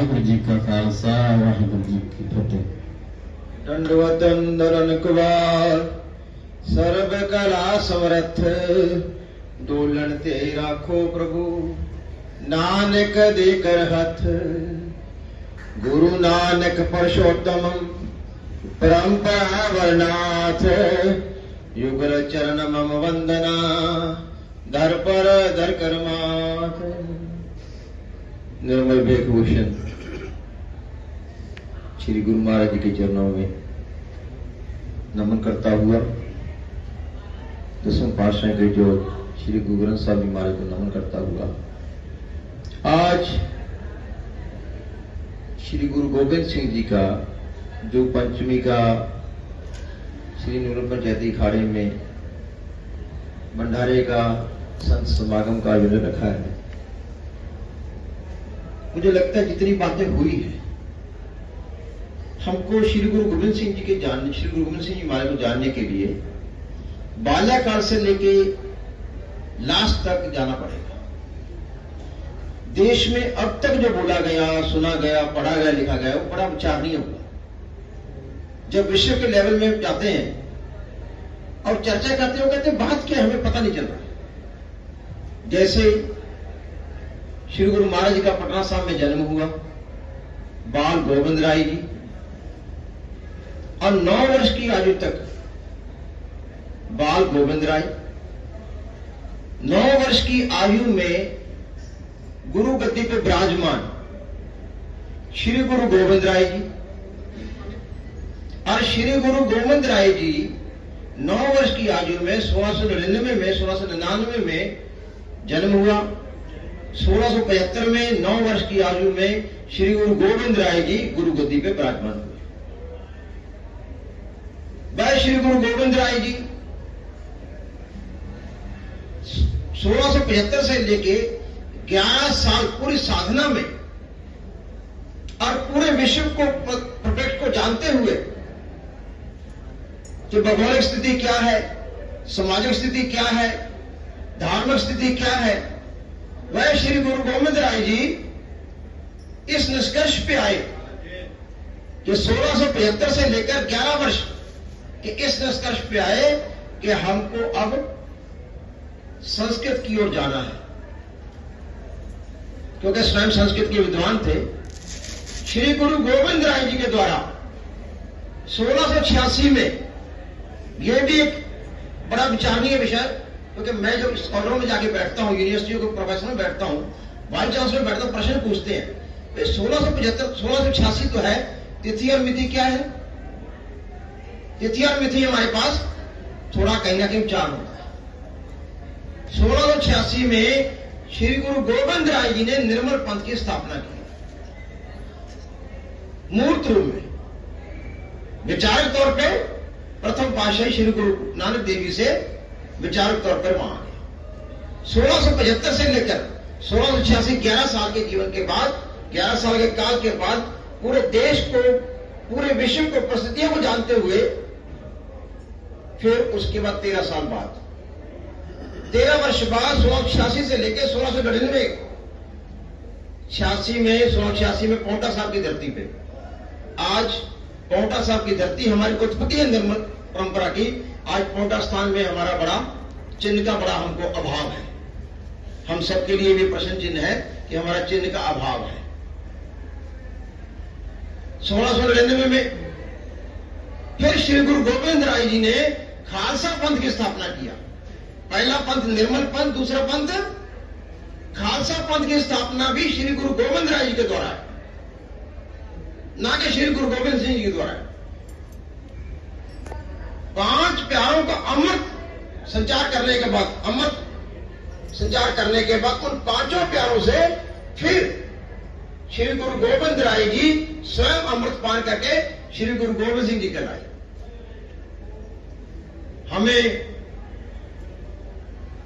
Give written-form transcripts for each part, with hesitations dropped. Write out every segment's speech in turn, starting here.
वाहिगुरु जी का खालसा वाहिगुरु जी की फतेह। दंडवत दंडन कुमार सर्व कला समर्थ दोलन ते राखो प्रभु नानक देकर हथ। गुरु नानक परशोत्तम परंपरा वर्णाथ युगल चरण मम वंदना दर पर दर कर्माथ। निर्मल वेशभूषण श्री गुरु महाराज जी के चरणों में नमन करता हुआ दसवें पातशाह के जो श्री गुरु ग्रंथ साहब जी महाराज को नमन करता हुआ आज श्री गुरु गोविंद सिंह जी का जो पंचमी का श्री नूर पंचायती अखाड़े में भंडारे का संत समागम का आयोजन रखा है। मुझे लगता है जितनी बातें हुई है हमको श्री गुरु गोविंद सिंह जी के जानने, श्री गुरु गोविंद सिंह जी महाराज को जानने के लिए बाल्याकाल से लेके लास्ट तक जाना पड़ेगा। देश में अब तक जो बोला गया, सुना गया, पढ़ा गया, लिखा गया वो बड़ा विचार नहीं होगा। जब विश्व के लेवल में जाते हैं और चर्चा करते हो कहते हैं बात क्या हमें पता नहीं चल रहा। जैसे श्री गुरु महाराज जी का पटना साहब में जन्म हुआ, बाल गोविंद राय जी, और 9 वर्ष की आयु तक बाल गोविंद राय, 9 वर्ष की आयु में गुरु गद्दी पे विराजमान श्री गुरु गोविंद राय जी, और श्री गुरु गोविंद राय जी 9 वर्ष की आयु में 1699 में जन्म हुआ। 1675 में 9 वर्ष की आयु में श्री गुरु गोविंद राय जी गुरु गद्दी पे विराजमान हुए। वह श्री गुरु गोविंद राय जी 1675 से लेके 11 साल पूरी साधना में और पूरे विश्व को प्रोटेक्ट को जानते हुए कि भौगोलिक स्थिति क्या है, सामाजिक स्थिति क्या है, धार्मिक स्थिति क्या है, वह श्री गुरु गोविंद राय जी इस निष्कर्ष पे आए कि 1675 से लेकर 11 वर्ष के इस निष्कर्ष पे आए कि हमको अब संस्कृत की ओर जाना है, क्योंकि स्वयं संस्कृत के विद्वान थे। श्री गुरु गोविंद राय जी के द्वारा 1686 में यह भी एक बड़ा विचारणीय विषय, क्योंकि मैं जब स्कॉलरों में जाके बैठता हूं, यूनिवर्सिटियों के प्रोफेसर में बैठता हूं, वाइस चांसलर में बैठता हूं, प्रश्न पूछते हैं 1686 तो है, तिथि और मिति क्या है? तिथि और मिति हमारे पास थोड़ा कहीं ना कहीं विचार होता है। 1686 में श्री गुरु गोविंद राय जी ने निर्मल पंथ की स्थापना की मूर्त रूप में। विचारक तौर पे प्रथम पातशाही श्री गुरु नानक देवी से विचारक तौर पर वहां गए। 1675 से लेकर 1686 11 साल के जीवन के बाद, 11 साल के काल के बाद पूरे देश को, पूरे विश्व को, परिस्थितियों को जानते हुए फिर उसके बाद 13 साल बाद, 13 वर्ष बाद 1686 से लेकर 1699 1686 में पौंटा साहब की धरती पे, आज पौंटा साहब की धरती हमारी उत्पत्ति है निर्मल परंपरा की। आज पौंटा स्थान में हमारा बड़ा चिन्ह का बड़ा हमको अभाव है। हम सबके लिए भी प्रश्न चिन्ह है कि हमारा चिन्ह का अभाव है। 1699 में फिर श्री गुरु गोविंद राय जी ने खालसा पंथ की स्थापना किया। पहला पंथ निर्मल पंथ, दूसरा पंथ खालसा पंथ की स्थापना भी श्री गुरु गोविंद राय जी के द्वारा है, ना कि श्री गुरु गोविंद सिंह जी के द्वारा है। 5 प्यारों का अमृत संचार करने के बाद, अमृत संचार करने के बाद उन 5 प्यारों से फिर श्री गुरु गोविंद राय जी स्वयं अमृत पान करके श्री गुरु गोविंद सिंह जी कहलाए। हमें,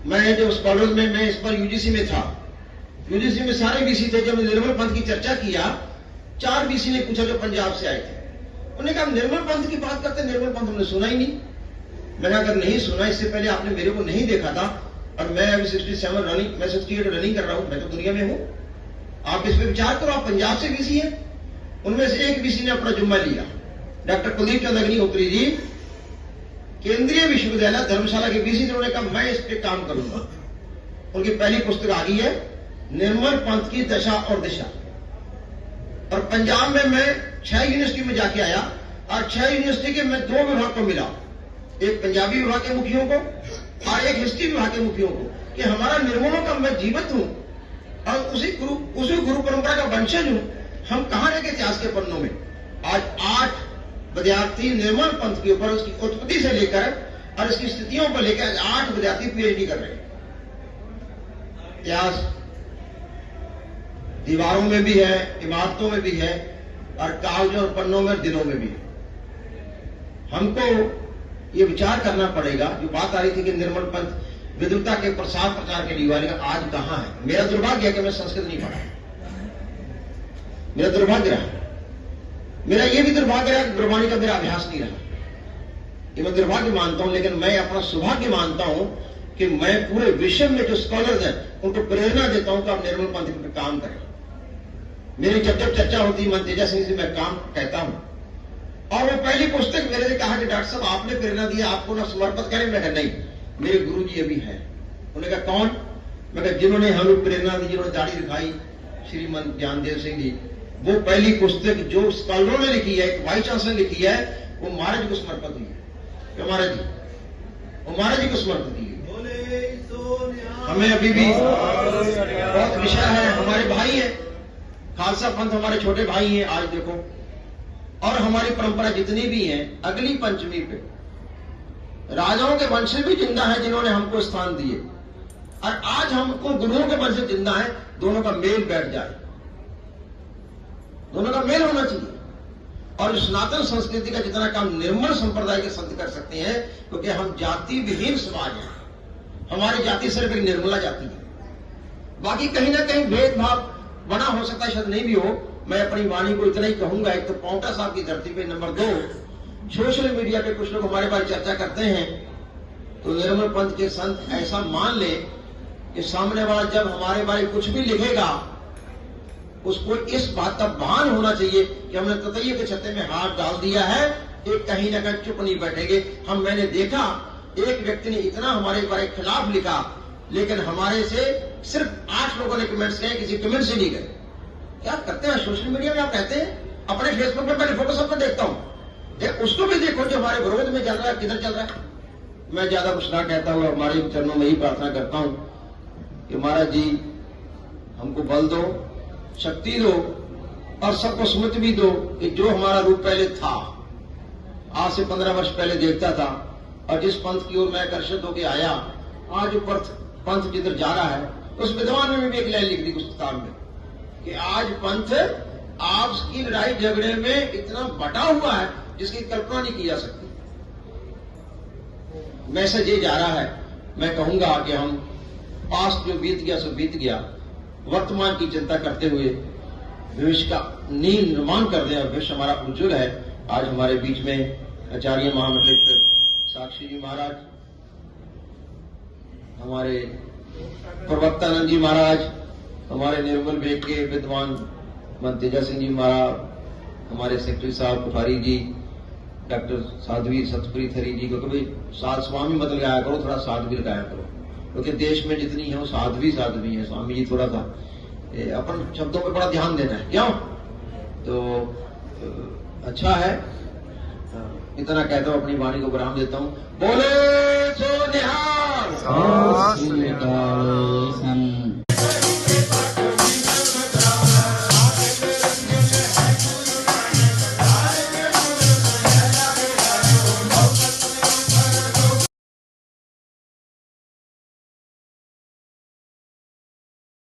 मैं जो स्कॉलर्स में, मैं इस पर यूजीसी में था, यूजीसी में सारे बीसी थे। जब निर्मल पंथ की चर्चा किया, 4 बीसी ने पूछा जो पंजाब से आए थे, उन्होंने कहा निर्मल पंथ की बात करते, निर्मल पंथ हमने सुना ही नहीं। मैंने अगर नहीं सुना, इससे पहले आपने मेरे को नहीं देखा था, और मैं अभी 67 रनिंग, मैं 68 रनिंग कर रहा हूं, मैं तो दुनिया में हूं, आप इस पर विचार करो। आप पंजाब से वीसी है, उनमें से एक वीसी ने अपना जुम्मा लिया, डॉक्टर कुलदीप चंद्र अग्निहोत्री जी, केंद्रीय विश्वविद्यालय धर्मशाला के वीसी, उन्होंने कहा मैं इस पे काम करूंगा। उनकी पहली पुस्तक आ गई है निर्मल पंथ की दशा और दिशा। और पंजाब में मैं 6 यूनिवर्सिटी में जाके आया और 6 यूनिवर्सिटी के मैं 2 विभाग को मिला, एक पंजाबी विभाग के मुखियों को और एक हिस्ट्री विभाग के मुखियों को, कि हमारा निर्मलों का मैं जीवित हूं और उसी गुरु परंपरा का वंशज हूं। हम कहां रह गए इतिहास के पन्नों में? आज 8 विद्यार्थी निर्मल पंथ के ऊपर, उसकी उत्पत्ति से लेकर और इसकी स्थितियों को लेकर 8 विद्यार्थी पीएचडी कर रहे हैं। इतिहास दीवारों में भी है, इमारतों में भी है और कागजों और पन्नों में, दिलों में भी है। हमको ये विचार करना पड़ेगा। जो बात आ रही थी कि निर्मल पंथ विद्वता के प्रसार प्रचार के लिए वाले, आज कहां है? मेरा दुर्भाग्य है कि मैं संस्कृत नहीं पढ़ा, मेरा दुर्भाग्य रहा। मेरा ये भी दुर्भाग्य रहा कि गुरबाणी का मेरा अभ्यास नहीं रहा, ये मैं दुर्भाग्य मानता हूं। लेकिन मैं अपना सौभाग्य मानता हूं कि मैं पूरे विश्व में जो स्कॉलर्स हैं उनको प्रेरणा देता हूं कि आप निर्मल पंथ पर काम करें। मेरी जब चर्चा होती मन तेजा सिंह से मैं काम कहता हूं, और वो पहली पुस्तक मेरे ने कहा कि डॉक्टर साहब आपने प्रेरणा दिया, आपको ना समर्पित करें। मैं कहा नहीं, मेरे गुरु जी अभी हैं। उन्होंने कहा कौन? मैं कहा जिन्होंने हमें प्रेरणा दी, जिन्होंने दाढ़ी दिखाई, श्रीमंत ज्ञानदेव सिंह जी। वो पहली पुस्तक जो स्कॉलरों ने लिखी है, वाइस चांसलर ने लिखी है, वो महाराज जी को समर्पित हुई है। महाराज जी, वो महाराज जी को समर्पित हुई है। हमें अभी भी बहुत विषय है, हमारे भाई हैं, खालसा पंथ हमारे छोटे भाई हैं। आज देखो, और हमारी परंपरा जितनी भी है, अगली पंचमी पे राजाओं के वंश भी जिंदा है जिन्होंने हमको स्थान दिए, और आज हमको गुरुओं के वंश जिंदा है। दोनों का मेल बैठ जाए, दोनों का मेल होना चाहिए। और सनातन संस्कृति का जितना काम निर्मल संप्रदाय के संत कर सकते हैं, क्योंकि हम जाति विहीन समाज हैं। हमारी जाति सिर्फ एक निर्मला जाति है। बाकी कहीं ना कहीं भेदभाव बना हो सकता है, शायद नहीं भी हो। मैं अपनी वाणी को इतना ही कहूंगा, एक तो पांवटा साहब की धरती पे, नंबर 2 सोशल मीडिया पे कुछ लोग हमारे बारे चर्चा करते हैं, तो निर्मल पंथ के संत ऐसा मान ले कि सामने वाला जब हमारे बारे कुछ भी लिखेगा, उसको इस बात का भान होना चाहिए कि हमने ततैये के छत्ते में हाथ डाल दिया है, एक कहीं ना कहीं चुप नहीं बैठेंगे हम। मैंने देखा एक व्यक्ति ने इतना हमारे बारे खिलाफ लिखा, लेकिन हमारे से सिर्फ 8 लोगों ने कमेंट्स किए, किसी कमेंट से नहीं गए। क्या करते हैं सोशल मीडिया में? आप कहते हैं अपने फेसबुक पर मैंने फोटो सबको देखता हूं, उसको भी देखो जो हमारे विरोध में चल रहा है, किधर चल रहा है। मैं ज्यादा कुछ ना कहता हूं, हमारे चरणों में ही प्रार्थना करता हूं कि महाराज जी हमको बल दो, शक्ति दो, और सबको स्मृति भी दो कि जो हमारा रूप पहले था, आज से 15 वर्ष पहले देखता था, और जिस पंथ की ओर मैं आकर्षित होकर आया, आज जो पंथ जिधर जा रहा है, उस विद्वान ने भी एक लाइन लिख दी उस किताब में कि आज पंथ आपकी लड़ाई झगड़े में इतना बटा हुआ है जिसकी कल्पना नहीं की जा सकती। मैसेज ये जा रहा है, मैं कहूंगा कि हम पास्ट जो बीत गया सो बीत गया, वर्तमान की चिंता करते हुए भविष्य का नींव निर्माण कर दें, और भविष्य हमारा उज्जवल है। आज हमारे बीच में आचार्य महामंडलेश्वर साक्षी जी महाराज, हमारे प्रवक्तानंद जी महाराज, हमारे निर्मल बेग के विद्वान मन तेजा सिंह जी महाराज, हमारे सेक्रेटरी साहब कुफारी जी, डॉक्टर साध्वी सतप्रीत हरी जी को कभी साध स्वामी मत लगाया करो, थोड़ा साध्वी लगाया करो, क्योंकि देश में जितनी है वो साध्वी है। स्वामी जी थोड़ा सा अपन शब्दों पर बड़ा ध्यान देना है, क्यों? तो अच्छा है। इतना कहता हूं, अपनी वाणी को विराम देता हूं। बोले सो निहाल।